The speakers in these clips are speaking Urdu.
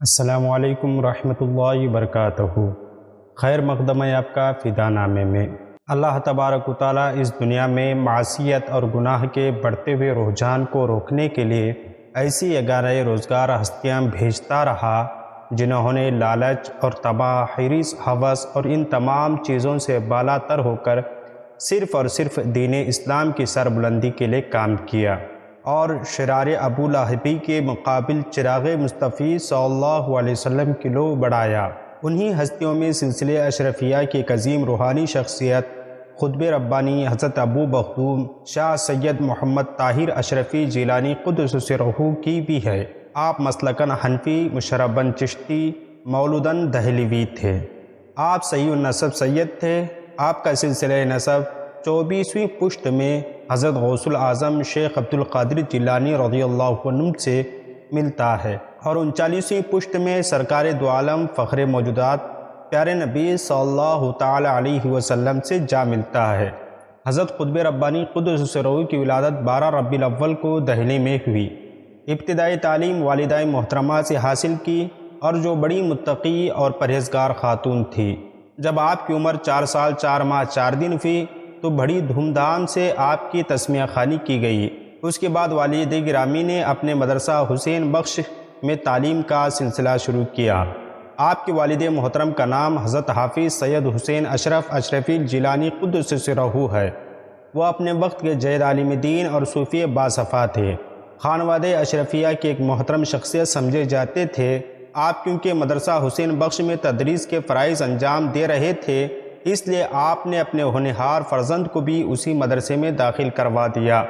السلام علیکم ورحمۃ اللہ وبرکاتہ۔ خیر مقدم ہے آپ کا فدا نامے میں۔ اللہ تبارک و تعالیٰ اس دنیا میں معصیت اور گناہ کے بڑھتے ہوئے رجحان کو روکنے کے لیے ایسی یگانہ روزگار ہستیاں بھیجتا رہا جنہوں نے لالچ اور تباہ، حرص، ہوس اور ان تمام چیزوں سے بالا تر ہو کر صرف اور صرف دین اسلام کی سربلندی کے لیے کام کیا اور شرار ابو لہبی کے مقابل چراغ مصطفی صلی اللہ علیہ وسلم کی لو بڑھایا۔ انہی ہستیوں میں سلسلہ اشرفیہ کی ایک عظیم روحانی شخصیت قطب ربانی حضرت ابو مخدوم شاہ سید محمد طاہر اشرفی جیلانی قدس سرہ کی بھی ہے۔ آپ مسلکاً حنفی، مشرباً چشتی، مولوداً دہلوی تھے۔ آپ صحیح النسب سید تھے۔ آپ کا سلسلہ نسب 24ویں پشت میں حضرت غوث الاعظم شیخ عبد القادر جیلانی رضی اللہ عنہ سے ملتا ہے اور 39ویں پشت میں سرکار دو عالم فخر موجودات پیارے نبی صلی اللہ تعالی علیہ وسلم سے جا ملتا ہے۔ حضرت قطب ربانی قدس سرہ کی ولادت 12 ربیع الاول کو دہلی میں ہوئی۔ ابتدائی تعلیم والدہ محترمہ سے حاصل کی اور جو بڑی متقی اور پرہیزگار خاتون تھی۔ جب آپ کی عمر 4 سال 4 ماہ 4 دن ہوئی تو بڑی دھوم دھام سے آپ کی تسمیہ خوانی کی گئی۔ اس کے بعد والد گرامی نے اپنے مدرسہ حسین بخش میں تعلیم کا سلسلہ شروع کیا۔ آپ کے والد محترم کا نام حضرت حافظ سید حسین اشرف اشرفی جیلانی قدس سرہ ہے۔ وہ اپنے وقت کے جید عالم دین اور صوفی باصفا تھے۔ خانوادہ اشرفیہ کے ایک محترم شخصیت سمجھے جاتے تھے۔ آپ کیونکہ مدرسہ حسین بخش میں تدریس کے فرائض انجام دے رہے تھے، اس لیے آپ نے اپنے ہونہار فرزند کو بھی اسی مدرسے میں داخل کروا دیا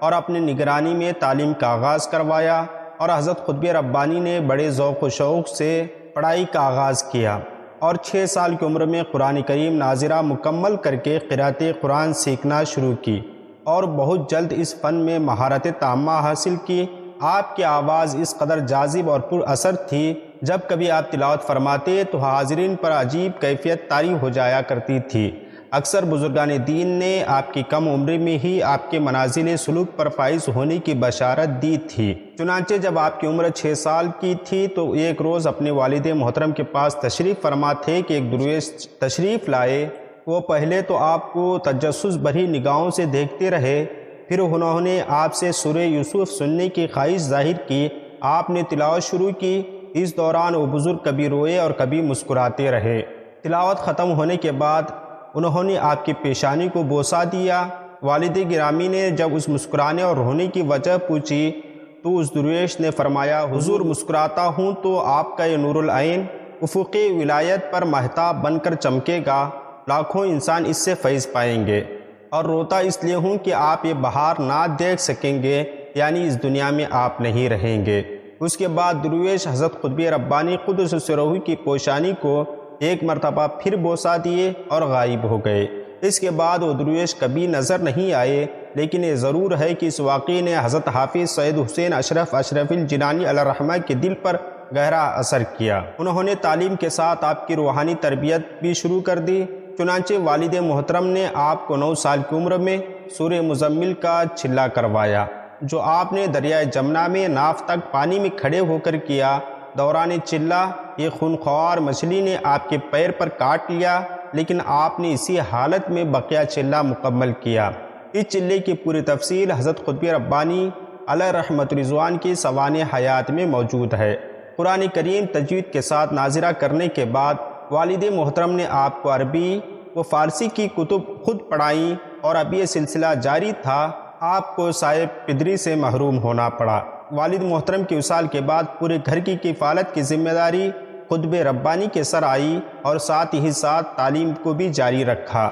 اور اپنے نگرانی میں تعلیم کا آغاز کروایا، اور حضرت قطب ربانی نے بڑے ذوق و شوق سے پڑھائی کا آغاز کیا اور 6 سال کی عمر میں قرآن کریم ناظرہ مکمل کر کے قراءت قرآن سیکھنا شروع کی اور بہت جلد اس فن میں مہارت تامہ حاصل کی۔ آپ کی آواز اس قدر جاذب اور پر اثر تھی، جب کبھی آپ تلاوت فرماتے تو حاضرین پر عجیب کیفیت طاری ہو جایا کرتی تھی۔ اکثر بزرگان دین نے آپ کی کم عمر میں ہی آپ کے منازل سلوک پر فائز ہونے کی بشارت دی تھی۔ چنانچہ جب آپ کی عمر 6 سال کی تھی تو ایک روز اپنے والد محترم کے پاس تشریف فرما تھے کہ ایک درویش تشریف لائے۔ وہ پہلے تو آپ کو تجسس بھری نگاہوں سے دیکھتے رہے، پھر انہوں نے آپ سے سورہ یوسف سننے کی خواہش ظاہر کی۔ آپ نے تلاوت شروع کی۔ اس دوران وہ بزرگ کبھی روئے اور کبھی مسکراتے رہے۔ تلاوت ختم ہونے کے بعد انہوں نے آپ کی پیشانی کو بوسہ دیا۔ والد گرامی نے جب اس مسکرانے اور رونے کی وجہ پوچھی تو اس درویش نے فرمایا، حضور مسکراتا ہوں تو آپ کا یہ نور العین افقی ولایت پر مہتاب بن کر چمکے گا، لاکھوں انسان اس سے فیض پائیں گے، اور روتا اس لیے ہوں کہ آپ یہ بہار نہ دیکھ سکیں گے، یعنی اس دنیا میں آپ نہیں رہیں گے۔ اس کے بعد درویش حضرت قطب ربانی قدس سرہ کی پوشانی کو ایک مرتبہ پھر بوسہ دیے اور غائب ہو گئے۔ اس کے بعد وہ درویش کبھی نظر نہیں آئے، لیکن یہ ضرور ہے کہ اس واقعے نے حضرت حافظ سید حسین اشرف اشرفی جیلانی علیہ الرحمہ کے دل پر گہرا اثر کیا۔ انہوں نے تعلیم کے ساتھ آپ کی روحانی تربیت بھی شروع کر دی۔ چنانچہ والد محترم نے آپ کو 9 سال کی عمر میں سورہ مزمل کا چھلا کروایا، جو آپ نے دریائے جمنا میں ناف تک پانی میں کھڑے ہو کر کیا۔ دوران چلا یہ خونخوار مچھلی نے آپ کے پیر پر کاٹ لیا، لیکن آپ نے اسی حالت میں بقیہ چلا مکمل کیا۔ اس چلے کی پوری تفصیل حضرت قطب ربانی علیہ رحمت رضوان کی سوانح حیات میں موجود ہے۔ قرآن کریم تجوید کے ساتھ ناظرہ کرنے کے بعد والد محترم نے آپ کو عربی و فارسی کی کتب خود پڑھائیں، اور اب یہ سلسلہ جاری تھا۔ آپ کو صاحب پدری سے محروم ہونا پڑا۔ والد محترم کے وصال کے بعد پورے گھر کی کفالت کی ذمہ داری قطب ربانی کے سر آئی، اور ساتھ ہی ساتھ تعلیم کو بھی جاری رکھا۔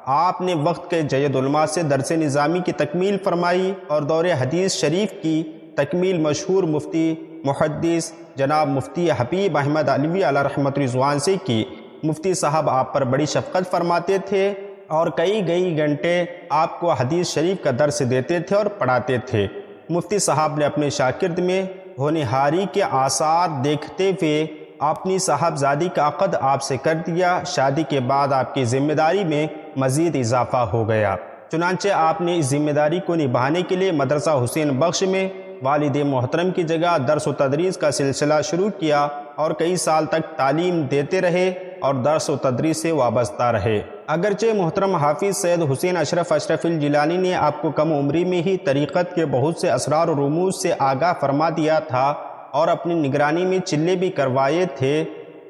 آپ نے وقت کے جید علماء سے درس نظامی کی تکمیل فرمائی اور دور حدیث شریف کی تکمیل مشہور مفتی محدث جناب مفتی حبیب احمد علوی علیہ رحمت رضوان سے کی۔ مفتی صاحب آپ پر بڑی شفقت فرماتے تھے اور کئی گھنٹے آپ کو حدیث شریف کا درس دیتے تھے اور پڑھاتے تھے۔ مفتی صاحب نے اپنے شاگرد میں ہونہاری کے آثار دیکھتے ہوئے اپنی صاحبزادی کا عقد آپ سے کر دیا۔ شادی کے بعد آپ کی ذمہ داری میں مزید اضافہ ہو گیا۔ چنانچہ آپ نے اس ذمہ داری کو نبھانے کے لیے مدرسہ حسین بخش میں والد محترم کی جگہ درس و تدریس کا سلسلہ شروع کیا اور کئی سال تک تعلیم دیتے رہے اور درس و تدریس سے وابستہ رہے۔ اگرچہ محترم حافظ سید حسین اشرف الجیلانی نے آپ کو کم عمری میں ہی طریقت کے بہت سے اسرار و رموز سے آگاہ فرما دیا تھا اور اپنی نگرانی میں چلے بھی کروائے تھے،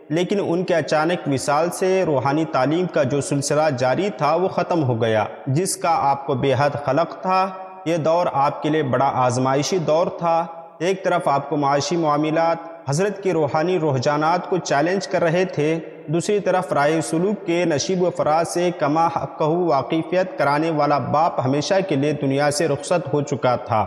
لیکن ان کے اچانک وصال سے روحانی تعلیم کا جو سلسلہ جاری تھا وہ ختم ہو گیا، جس کا آپ کو بے حد خلق تھا۔ یہ دور آپ کے لیے بڑا آزمائشی دور تھا۔ ایک طرف آپ کو معاشی معاملات حضرت کے روحانی رجحانات کو چیلنج کر رہے تھے، دوسری طرف رائے سلوک کے نشیب و فراز سے کما حقہ واقفیت کرانے والا باپ ہمیشہ کے لیے دنیا سے رخصت ہو چکا تھا۔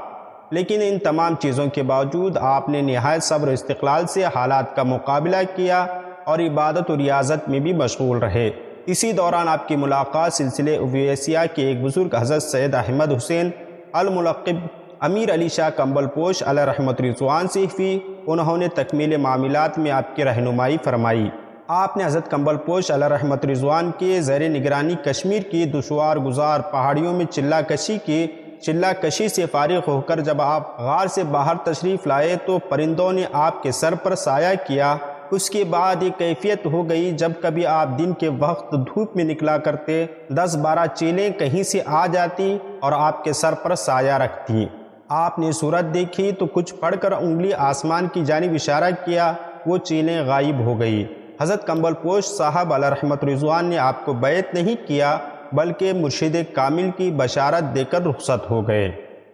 لیکن ان تمام چیزوں کے باوجود آپ نے نہایت صبر و استقلال سے حالات کا مقابلہ کیا اور عبادت و ریاضت میں بھی مشغول رہے۔ اسی دوران آپ کی ملاقات سلسلے اویسیہ کے ایک بزرگ حضرت سید احمد حسین الملقب امیر علی شاہ کمبل پوش علیہ رحمت رضوان سے ہوئی۔ انہوں نے تکمیل معاملات میں آپ کی رہنمائی فرمائی۔ آپ نے حضرت کمبل پوش علیہ رحمت رضوان کے زیر نگرانی کشمیر کی دشوار گزار پہاڑیوں میں چلہ کشی سے فارغ ہو کر جب آپ غار سے باہر تشریف لائے تو پرندوں نے آپ کے سر پر سایہ کیا۔ اس کے بعد ایک کیفیت ہو گئی جب کبھی آپ دن کے وقت دھوپ میں نکلا کرتے، 10-12 چیلیں کہیں سے آ جاتی اور آپ کے سر پر سایہ رکھتی۔ آپ نے صورت دیکھی تو کچھ پڑھ کر انگلی آسمان کی جانب اشارہ کیا، وہ چیلیں غائب ہو گئی۔ حضرت کمبل پوش صاحب علیہ رحمت رضوان نے آپ کو بیعت نہیں کیا بلکہ مرشد کامل کی بشارت دے کر رخصت ہو گئے۔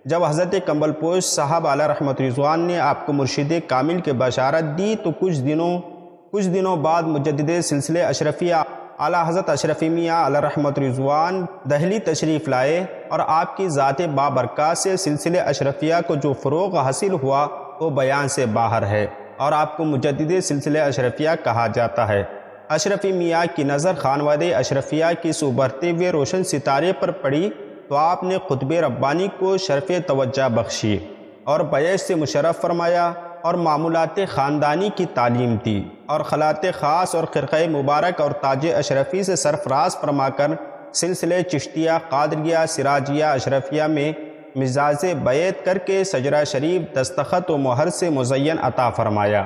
جب حضرت کمبل پوش صاحب علیہ رحمت رضوان نے آپ کو مرشد کامل کی بشارت دی تو کچھ دنوں بعد مجدد سلسلے اشرفیہ اعلیٰ حضرت اشرفی میاں علیہ رحمت رضوان دہلی تشریف لائے اور آپ کی ذات بابرکات سے سلسلے اشرفیہ کو جو فروغ حاصل ہوا وہ بیان سے باہر ہے اور آپ کو مجدد سلسلے اشرفیہ کہا جاتا ہے۔ اشرفی میاں کی نظر خانوادہ اشرفیہ کی اس ابھرتے ہوئے روشن ستارے پر پڑی تو آپ نے خطب ربانی کو شرف توجہ بخشی اور بیعت سے مشرف فرمایا اور معمولات خاندانی کی تعلیم دی اور خلات خاص اور خرقہ مبارک اور تاج اشرفی سے سرفراز فرما کر سلسلے چشتیہ، قادریہ، سراجیہ، اشرفیہ میں مزاج بیعت کر کے شجرہ شریف دستخط و مہر سے مزین عطا فرمایا۔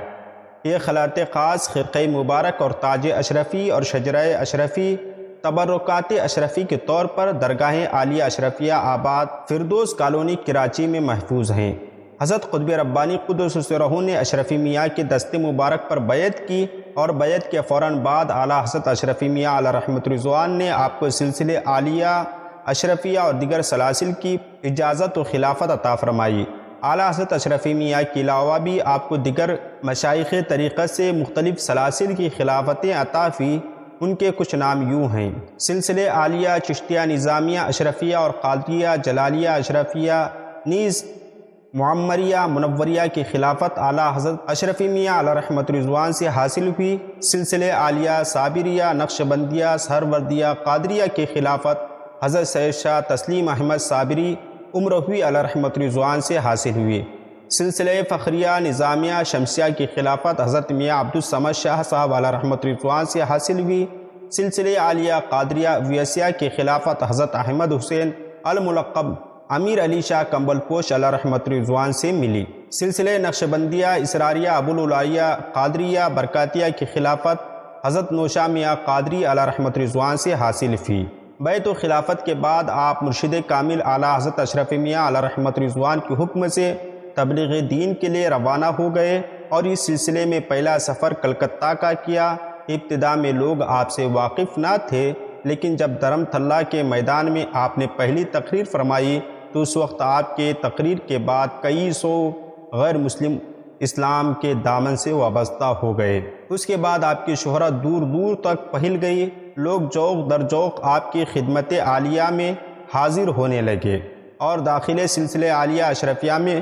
یہ خلات خاص، خرقہ مبارک اور تاج اشرفی اور شجرہ اشرفی تبرکات اشرفی کے طور پر درگاہ عالیہ اشرفیہ آباد فردوس کالونی کراچی میں محفوظ ہیں۔ حضرت قطب ربانی قدس سرہ نے اشرفی میاں کے دست مبارک پر بیعت کی اور بیعت کے فوراً بعد اعلیٰ حضرت اشرفی میاں علیہ رحمت رضوان نے آپ کو سلسلے عالیہ اشرفیہ اور دیگر سلاسل کی اجازت و خلافت عطا فرمائی۔ اعلیٰ حضرت اشرفی میاں کے علاوہ بھی آپ کو دیگر مشائخ طریقت سے مختلف سلاسل کی خلافتیں عطا ہوئی۔ ان کے کچھ نام یوں ہیں: سلسلے عالیہ، چشتیہ، نظامیہ، اشرفیہ اور قادریہ، جلالیہ، اشرفیہ، نیز معمریہ، منوریہ کی خلافت اعلیٰ حضرت اشرفی میاں علیہ رحمت رضوان سے حاصل ہوئی۔ سلسلے عالیہ، صابریہ، نقشبندیہ، سہروردیہ، قادریہ کی خلافت حضرت سید شاہ تسلیم احمد صابری امروی علیہ رحمت رضوان سے حاصل ہوئی۔ سلسلہ فخریہ، نظامیہ، شمسیہ کی خلافت حضرت میاں عبدالصمد شاہ صاحب علیہ رحمت رضوان سے حاصل ہوئی۔ سلسلہ عالیہ قادریہ اویسیہ کی خلافت حضرت احمد حسین الملقب امیر علی شاہ کمبل پوش علیہ رحمت رضوان سے ملی۔ سلسلہ نقشبندیہ، اسراریہ، ابوالعالیہ قادریہ برکاتیہ کی خلافت حضرت نوشا میاں قادری علیہ رحمت رضوان سے حاصل ہوئی۔ بیعت و خلافت کے بعد آپ مرشد کامل اعلیٰ حضرت اشرفی میاں علیہ رحمت رضوان کے حکم سے تبلیغ دین کے لیے روانہ ہو گئے اور اس سلسلے میں پہلا سفر کلکتہ کا کیا۔ ابتدا میں لوگ آپ سے واقف نہ تھے، لیکن جب دھرم تھلہ کے میدان میں آپ نے پہلی تقریر فرمائی تو اس وقت آپ کے تقریر کے بعد کئی سو غیر مسلم اسلام کے دامن سے وابستہ ہو گئے۔ اس کے بعد آپ کی شہرت دور دور تک پھیل گئی۔ لوگ جوق در جوق آپ کی خدمت عالیہ میں حاضر ہونے لگے اور داخل سلسلے عالیہ اشرفیہ میں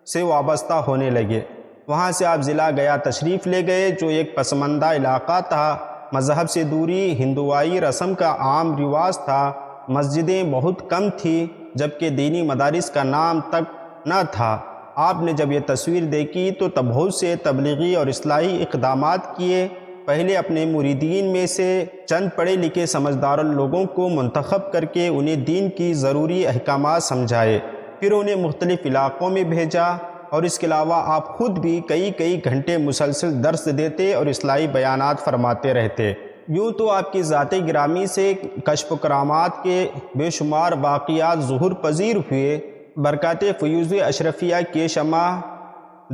سے وابستہ ہونے لگے۔ وہاں سے آپ ضلع گیا تشریف لے گئے جو ایک پسماندہ علاقہ تھا۔ مذہب سے دوری، ہندوائی رسم کا عام رواج تھا۔ مسجدیں بہت کم تھیں جبکہ دینی مدارس کا نام تک نہ تھا۔ آپ نے جب یہ تصویر دیکھی تو بہت سے تبلیغی اور اصلاحی اقدامات کیے۔ پہلے اپنے مریدین میں سے چند پڑھے لکھے سمجھدار لوگوں کو منتخب کر کے انہیں دین کی ضروری احکامات سمجھائے، پھر انہیں مختلف علاقوں میں بھیجا، اور اس کے علاوہ آپ خود بھی کئی گھنٹے مسلسل درس دیتے اور اصلاحی بیانات فرماتے رہتے۔ یوں تو آپ کی ذات گرامی سے کشف و کرامات کے بے شمار واقعات ظہور پذیر ہوئے۔ برکات فیوض اشرفیہ کی شمع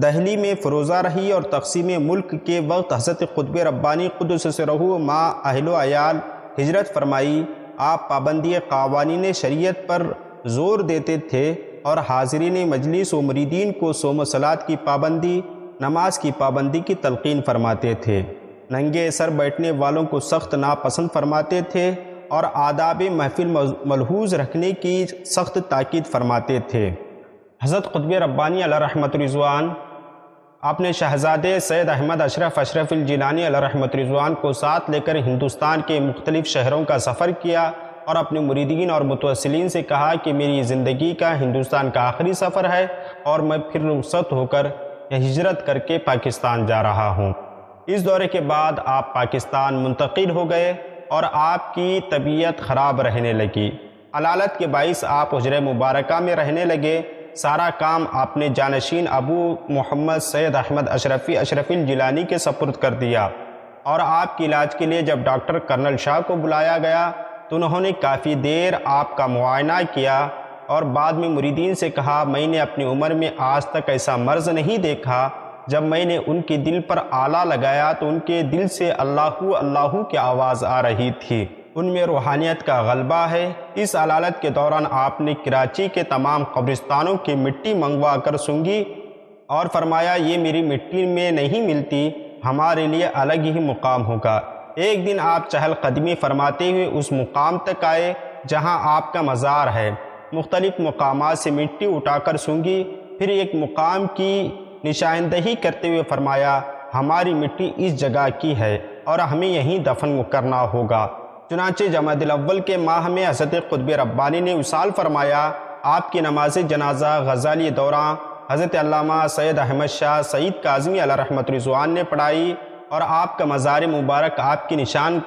دہلی میں فروزہ رہی اور تقسیم ملک کے وقت حضرت قطب ربانی قدس سرہ مع اہل و عیال ہجرت فرمائی۔ آپ پابندی قوانین شریعت پر زور دیتے تھے اور حاضرین مجلس و مریدین کو صوم و صلاۃ کی پابندی، نماز کی پابندی کی تلقین فرماتے تھے۔ ننگے سر بیٹھنے والوں کو سخت ناپسند فرماتے تھے اور آداب محفل ملحوظ رکھنے کی سخت تاکید فرماتے تھے۔ حضرت قطب ربانی علیہ رحمت رضوان آپ نے شہزادے سید احمد اشرف الجیلانی علیہ رحمت رضوان کو ساتھ لے کر ہندوستان کے مختلف شہروں کا سفر کیا اور اپنے مریدین اور متوسلین سے کہا کہ میری زندگی کا ہندوستان کا آخری سفر ہے اور میں پھر رخصت ہو کر ہجرت کر کے پاکستان جا رہا ہوں۔ اس دورے کے بعد آپ پاکستان منتقل ہو گئے اور آپ کی طبیعت خراب رہنے لگی۔ علالت کے باعث آپ حجرہ مبارکہ میں رہنے لگے۔ سارا کام آپ نے جانشین ابو محمد سید احمد اشرف الجیلانی کے سپرد کر دیا، اور آپ کے علاج کے لیے جب ڈاکٹر کرنل شاہ کو بلایا گیا تو انہوں نے کافی دیر آپ کا معائنہ کیا اور بعد میں مریدین سے کہا، میں نے اپنی عمر میں آج تک ایسا مرض نہیں دیکھا۔ جب میں نے ان کے دل پر آلہ لگایا تو ان کے دل سے اللہ اللہ کی آواز آ رہی تھی، ان میں روحانیت کا غلبہ ہے۔ اس علالت کے دوران آپ نے کراچی کے تمام قبرستانوں کی مٹی منگوا کر سونگھی اور فرمایا، یہ میری مٹی میں نہیں ملتی، ہمارے لیے الگ ہی مقام ہوگا۔ ایک دن آپ چہل قدمی فرماتے ہوئے اس مقام تک آئے جہاں آپ کا مزار ہے، مختلف مقامات سے مٹی اٹھا کر سونگھی، پھر ایک مقام کی نشاندہی کرتے ہوئے فرمایا، ہماری مٹی اس جگہ کی ہے اور ہمیں یہیں دفن کرنا ہوگا۔ چنانچہ جمادی الاول کے ماہ میں حضرت قطب ربانی نے وصال فرمایا۔ آپ کی نماز جنازہ غزالی دورہ حضرت علامہ سید احمد شاہ سعید کاظمی علیہ رحمت رضوان نے پڑھائی اور آپ کا مزار مبارک آپ کی نشان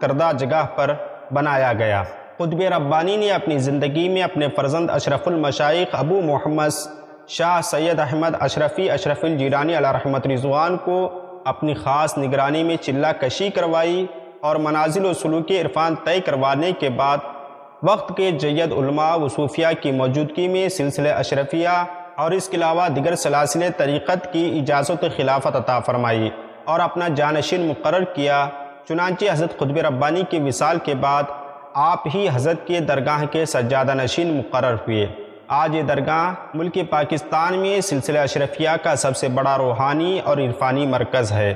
کردہ جگہ پر بنایا گیا۔ قطب ربانی نے اپنی زندگی میں اپنے فرزند اشرف المشائخ ابو محمد شاہ سید احمد اشرف الجیلانی علیہ رحمت رضوان کو اپنی خاص نگرانی میں چلہ کشی کروائی اور منازل و سلوک عرفان طے کروانے کے بعد وقت کے جید علماء و صوفیاء کی موجودگی میں سلسلہ اشرفیہ اور اس کے علاوہ دیگر سلاسل طریقت کی اجازت خلافت عطا فرمائی اور اپنا جانشین مقرر کیا۔ چنانچہ حضرت قطب ربانی کے وصال کے بعد آپ ہی حضرت کے درگاہ کے سجادہ نشین مقرر ہوئے۔ آج یہ درگاہ ملک پاکستان میں سلسلہ اشرفیہ کا سب سے بڑا روحانی اور عرفانی مرکز ہے۔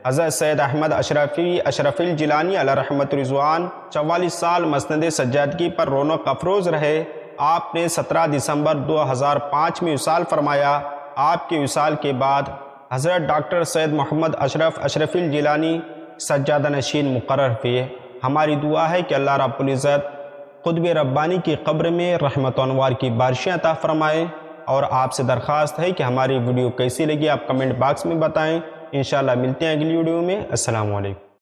حضرت سید احمد اشرف الجیلانی علیہ رحمت رضوان 44 سال مسند سجادگی پر رونق افروز رہے۔ آپ نے 17 دسمبر 2005 میں وصال فرمایا۔ آپ کے وصال کے بعد حضرت ڈاکٹر سید محمد اشرف الجیلانی سجادہ نشین مقرر ہوئے۔ ہماری دعا ہے کہ اللہ رب العزت قطب ربانی کی قبر میں رحمت و انوار کی بارشیں عطا فرمائے، اور آپ سے درخواست ہے کہ ہماری ویڈیو کیسی لگی آپ کمنٹ باکس میں بتائیں۔ انشاءاللہ ملتے ہیں اگلی ویڈیو میں۔ السلام علیکم۔